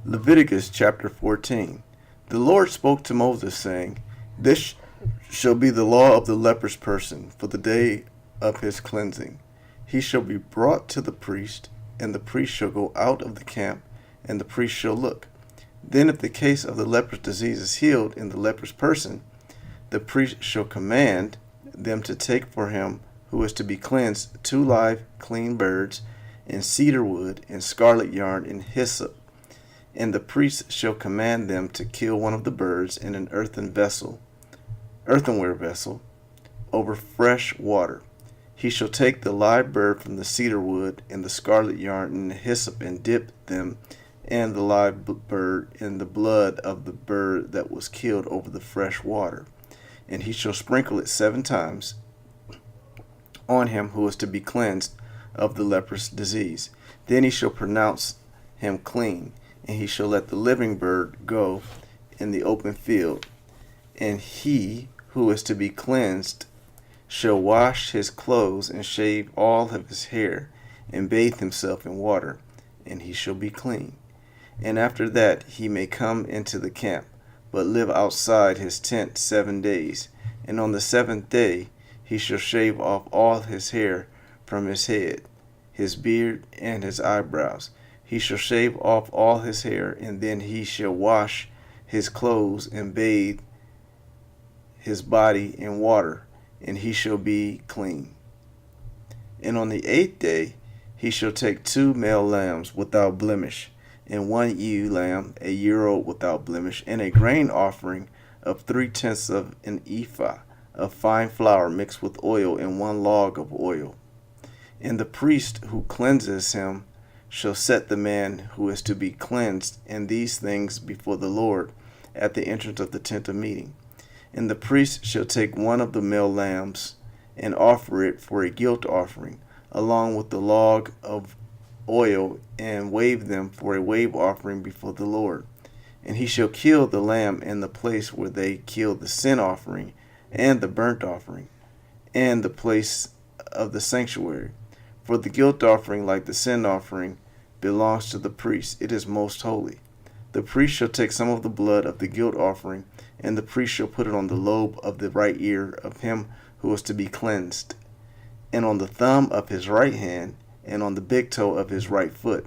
Leviticus chapter 14. The Lord spoke to Moses, saying, This shall be the law of the leprous person for the day of his cleansing. He shall be brought to the priest, and the priest shall go out of the camp, and the priest shall look. Then if the case of the leprous disease is healed in the leprous person, the priest shall command them to take for him who is to be cleansed 2 live clean birds, and cedar wood, and scarlet yarn, and hyssop. And the priest shall command them to kill one of the birds in an earthenware vessel, over fresh water. He shall take the live bird from the cedar wood and the scarlet yarn and the hyssop, and dip them and the live bird in the blood of the bird that was killed over the fresh water. And he shall sprinkle it 7 times on him who is to be cleansed of the leprous disease. Then he shall pronounce him clean, and he shall let the living bird go in the open field. And he who is to be cleansed shall wash his clothes and shave all of his hair, and bathe himself in water, and he shall be clean. And after that he may come into the camp, but live outside his tent 7 days. And on the 7th day he shall shave off all his hair from his head, his beard, and his eyebrows. He shall shave off all his hair, and then he shall wash his clothes and bathe his body in water, and he shall be clean. And on the 8th day he shall take 2 male lambs without blemish, and 1 ewe lamb a year old without blemish, and a grain offering of 3/10 of an ephah of fine flour mixed with oil, and 1 log of oil. And the priest who cleanses him shall set the man who is to be cleansed in these things before the Lord at the entrance of the tent of meeting. And the priest shall take 1 of the male lambs and offer it for a guilt offering, along with the log of oil, and wave them for a wave offering before the Lord. And he shall kill the lamb in the place where they killed the sin offering and the burnt offering, and the place of the sanctuary. For the guilt offering, like the sin offering, belongs to the priest. It is most holy. The priest shall take some of the blood of the guilt offering, and the priest shall put it on the lobe of the right ear of him who is to be cleansed, and on the thumb of his right hand, and on the big toe of his right foot.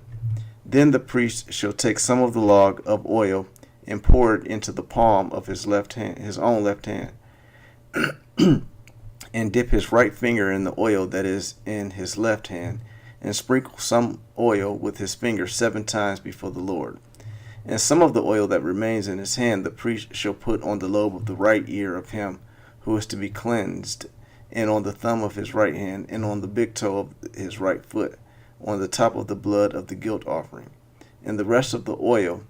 Then the priest shall take some of the log of oil, and pour it into the palm of his own left hand, and dip his right finger in the oil that is in his left hand, and sprinkle some oil with his finger 7 times before the Lord. And some of the oil that remains in his hand the priest shall put on the lobe of the right ear of him who is to be cleansed, and on the thumb of his right hand, and on the big toe of his right foot, on the top of the blood of the guilt offering. And the rest of the oil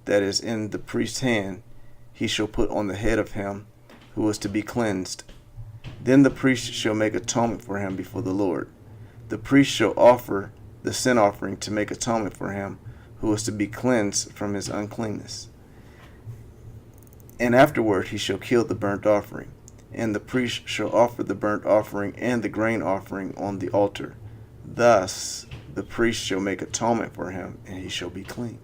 that is in the priest's hand he shall put on the head of him who is to be cleansed. Then the priest shall make atonement for him before the Lord. The priest shall offer the sin offering to make atonement for him who is to be cleansed from his uncleanness. And afterward he shall kill the burnt offering. And the priest shall offer the burnt offering and the grain offering on the altar. Thus the priest shall make atonement for him, and he shall be clean.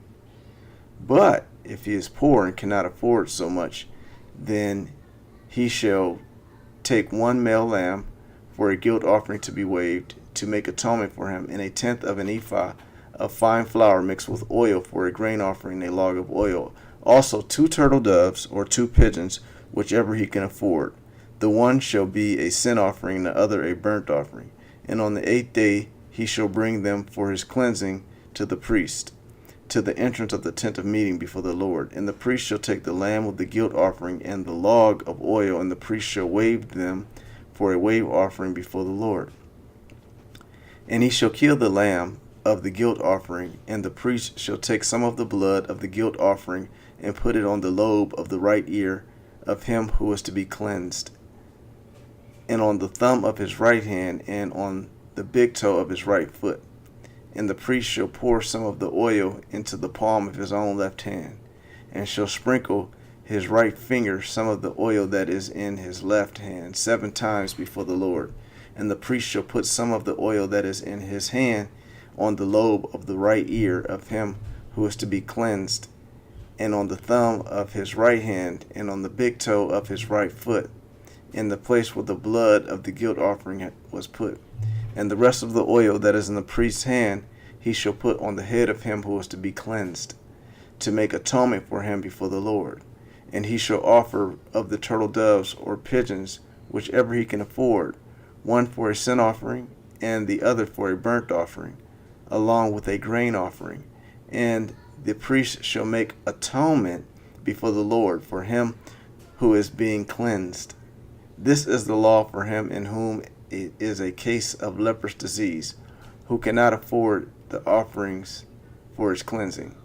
But if he is poor and cannot afford so much, then he shall take 1 male lamb for a guilt offering to be waved, to make atonement for him, and 1/10 of an ephah of fine flour mixed with oil for a grain offering, a log of oil. Also 2 turtle doves or 2 pigeons, whichever he can afford. The one shall be a sin offering, and the other a burnt offering. And on the 8th day he shall bring them for his cleansing to the priest, to the entrance of the tent of meeting before the Lord. And the priest shall take the lamb of the guilt offering and the log of oil, and the priest shall wave them for a wave offering before the Lord. And he shall kill the lamb of the guilt offering, and the priest shall take some of the blood of the guilt offering and put it on the lobe of the right ear of him who is to be cleansed, and on the thumb of his right hand, and on the big toe of his right foot. And the priest shall pour some of the oil into the palm of his own left hand, and shall sprinkle his right finger some of the oil that is in his left hand 7 times before the Lord. And the priest shall put some of the oil that is in his hand on the lobe of the right ear of him who is to be cleansed, and on the thumb of his right hand, and on the big toe of his right foot, in the place where the blood of the guilt offering was put. And the rest of the oil that is in the priest's hand he shall put on the head of him who is to be cleansed, to make atonement for him before the Lord. And he shall offer of the turtle doves or pigeons, whichever he can afford, one for a sin offering, and the other for a burnt offering, along with a grain offering. And the priest shall make atonement before the Lord for him who is being cleansed. This is the law for him in whom it is a case of leprous disease, who cannot afford the offerings for his cleansing.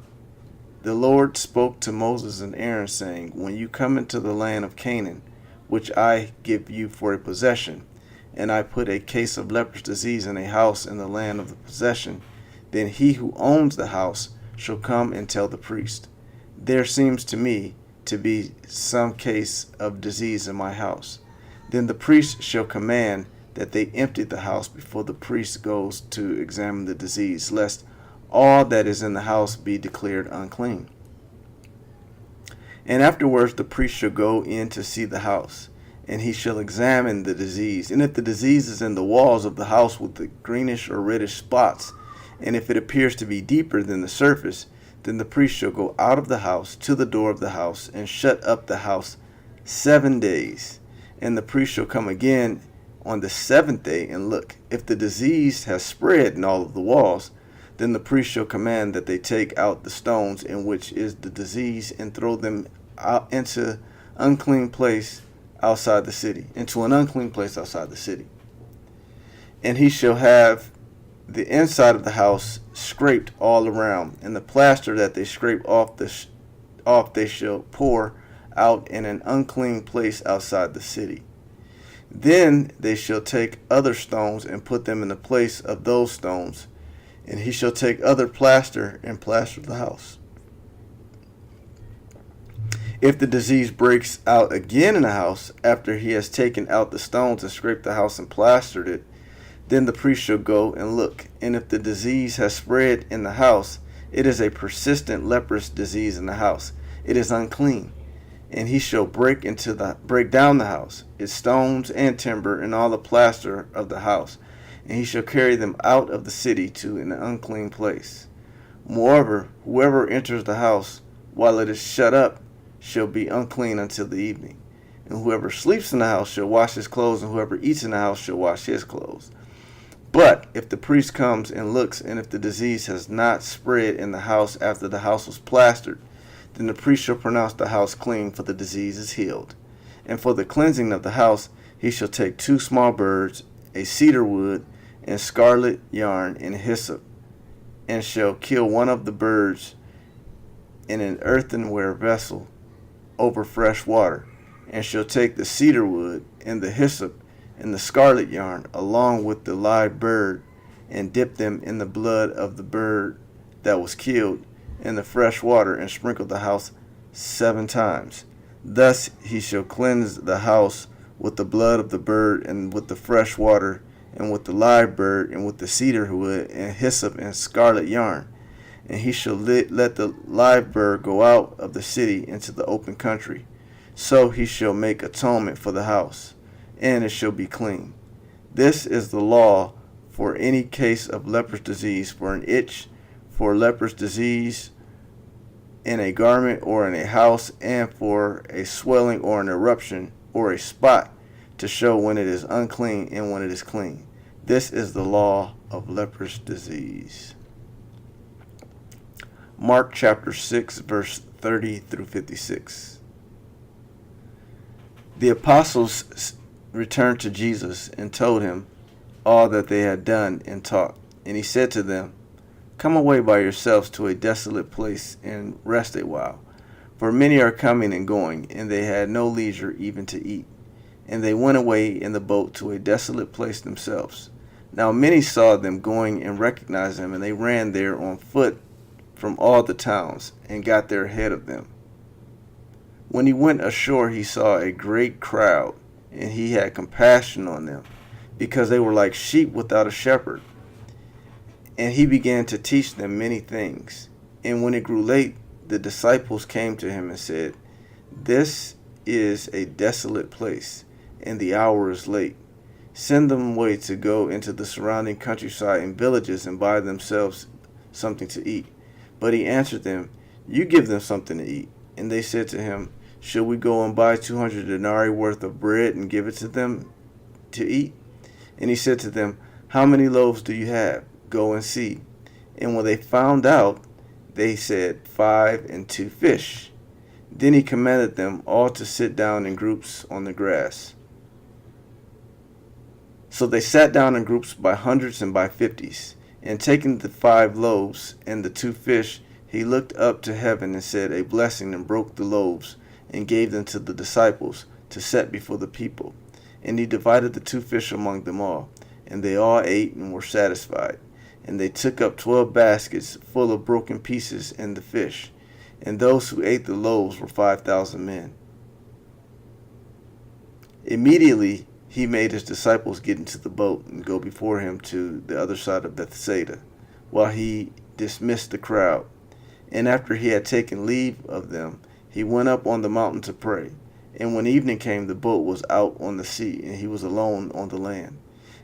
The Lord spoke to Moses and Aaron, saying, When you come into the land of Canaan, which I give you for a possession, and I put a case of leprous disease in a house in the land of the possession, then he who owns the house shall come and tell the priest, There seems to me to be some case of disease in my house. Then the priest shall command that they empty the house before the priest goes to examine the disease, lest all that is in the house be declared unclean. And afterwards the priest shall go in to see the house, and he shall examine the disease. And if the disease is in the walls of the house with the greenish or reddish spots, and if it appears to be deeper than the surface, then the priest shall go out of the house to the door of the house, and shut up the house 7 days. And the priest shall come again on the 7th day and look. If the disease has spread in all of the walls, then the priest shall command that they take out the stones in which is the disease, and throw them out into unclean place outside the city, into an unclean place outside the city. And he shall have the inside of the house scraped all around, and the plaster that they scrape off they shall pour out in an unclean place outside the city. Then they shall take other stones and put them in the place of those stones, and he shall take other plaster and plaster the house. If the disease breaks out again in the house, after he has taken out the stones and scraped the house and plastered it, then the priest shall go and look. And if the disease has spread in the house, it is a persistent leprous disease in the house. It is unclean. And he shall break down the house, its stones and timber, and all the plaster of the house, and he shall carry them out of the city to an unclean place. Moreover, whoever enters the house while it is shut up shall be unclean until the evening. And whoever sleeps in the house shall wash his clothes, and whoever eats in the house shall wash his clothes. But if the priest comes and looks, and if the disease has not spread in the house after the house was plastered, then the priest shall pronounce the house clean, for the disease is healed. And for the cleansing of the house, he shall take 2 small birds, a cedar wood, and scarlet yarn, and hyssop, and shall kill one of the birds in an earthenware vessel over fresh water, and shall take the cedar wood, and the hyssop, and the scarlet yarn, along with the live bird, and dip them in the blood of the bird that was killed in the fresh water, and sprinkle the house 7 times. Thus he shall cleanse the house with the blood of the bird, and with the fresh water, and with the live bird, and with the cedar wood, and hyssop, and scarlet yarn. And he shall let the live bird go out of the city into the open country. So he shall make atonement for the house, and it shall be clean. This is the law for any case of leprous disease, for an itch, for leprous disease in a garment or in a house, and for a swelling or an eruption or a spot, to show when it is unclean and when it is clean. This is the law of leprous disease. Mark chapter 6, verse 30 through 56. The apostles returned to Jesus and told him all that they had done and taught. And he said to them, Come away by yourselves to a desolate place and rest a while. For many are coming and going, and they had no leisure even to eat. And they went away in the boat to a desolate place themselves. Now many saw them going and recognized them, and they ran there on foot from all the towns, and got there ahead of them. When he went ashore, he saw a great crowd, and he had compassion on them, because they were like sheep without a shepherd. And he began to teach them many things. And when it grew late, the disciples came to him and said, "This is a desolate place, and the hour is late. Send them away to go into the surrounding countryside and villages and buy themselves something to eat." But he answered them, "You give them something to eat." And they said to him, "Shall we go and buy 200 denarii worth of bread and give it to them to eat?" And he said to them, "How many loaves do you have? Go and see." And when they found out, they said, 5 and 2 fish. Then he commanded them all to sit down in groups on the grass. So they sat down in groups by hundreds and by fifties. And taking the 5 loaves and the 2 fish, he looked up to heaven and said a blessing and broke the loaves and gave them to the disciples to set before the people. And he divided the 2 fish among them all. And they all ate and were satisfied. And they took up 12 baskets full of broken pieces and the fish. And those who ate the loaves were 5,000 men. Immediately he made his disciples get into the boat and go before him to the other side of Bethsaida, while he dismissed the crowd. And after he had taken leave of them, he went up on the mountain to pray. And when evening came, the boat was out on the sea, and he was alone on the land.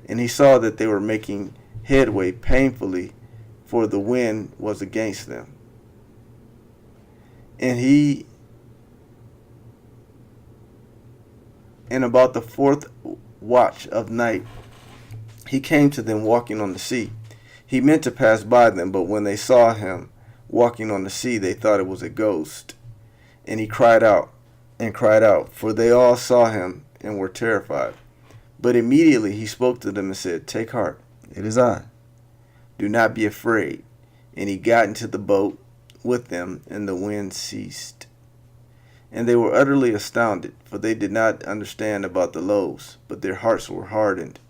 And he saw that they were making headway painfully, for the wind was against them. And about the 4th watch of night, he came to them walking on the sea. He meant to pass by them, but when they saw him walking on the sea, they thought it was a ghost. And he cried out, for they all saw him and were terrified. But immediately he spoke to them and said, "Take heart, it is I. Do not be afraid." And he got into the boat with them, and the wind ceased. And they were utterly astounded, for they did not understand about the loaves, but their hearts were hardened.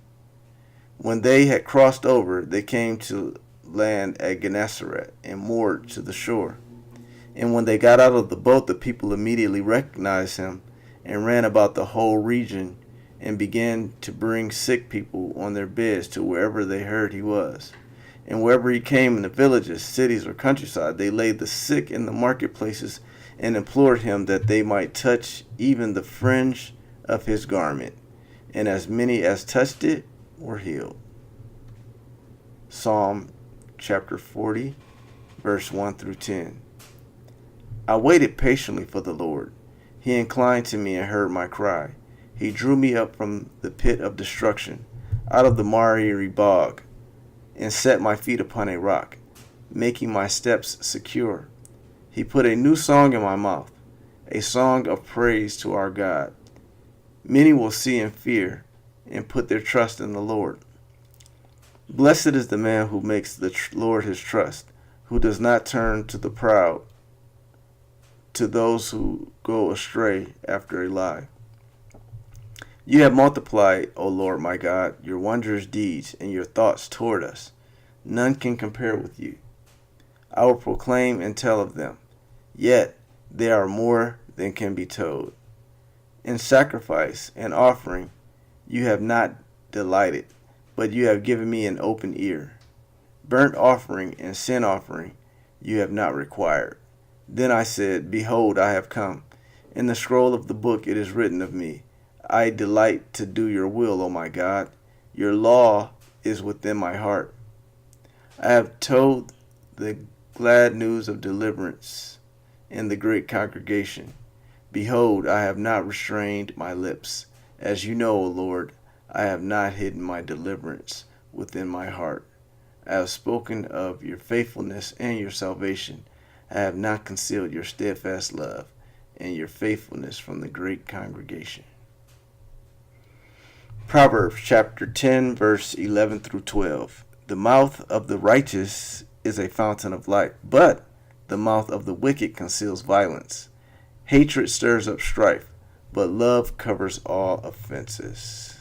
When they had crossed over, they came to land at Gennesaret and moored to the shore. And when they got out of the boat, the people immediately recognized him and ran about the whole region and began to bring sick people on their beds to wherever they heard he was. And wherever he came in the villages, cities, or countryside, they laid the sick in the marketplaces and implored him that they might touch even the fringe of his garment. And as many as touched it were healed. Psalm chapter 40, verse 1 through 10. I waited patiently for the Lord. He inclined to me and heard my cry. He drew me up from the pit of destruction, out of the miry bog, and set my feet upon a rock, making my steps secure. He put a new song in my mouth, a song of praise to our God. Many will see and fear and put their trust in the Lord. Blessed is the man who makes the Lord his trust, who does not turn to the proud, to those who go astray after a lie. You have multiplied, O Lord my God, your wondrous deeds and your thoughts toward us. None can compare with you. I will proclaim and tell of them, yet they are more than can be told. In sacrifice and offering you have not delighted, but you have given me an open ear. Burnt offering and sin offering you have not required. Then I said, Behold, I have come. In the scroll of the book it is written of me, I delight to do your will, O my God. Your law is within my heart. I have told the glad news of deliverance in the great congregation. Behold, I have not restrained my lips. As you know, O Lord, I have not hidden my deliverance within my heart. I have spoken of your faithfulness and your salvation. I have not concealed your steadfast love and your faithfulness from the great congregation. Proverbs chapter 10, verse 11 through 12. The mouth of the righteous is a fountain of life, but the mouth of the wicked conceals violence. Hatred stirs up strife, but love covers all offenses.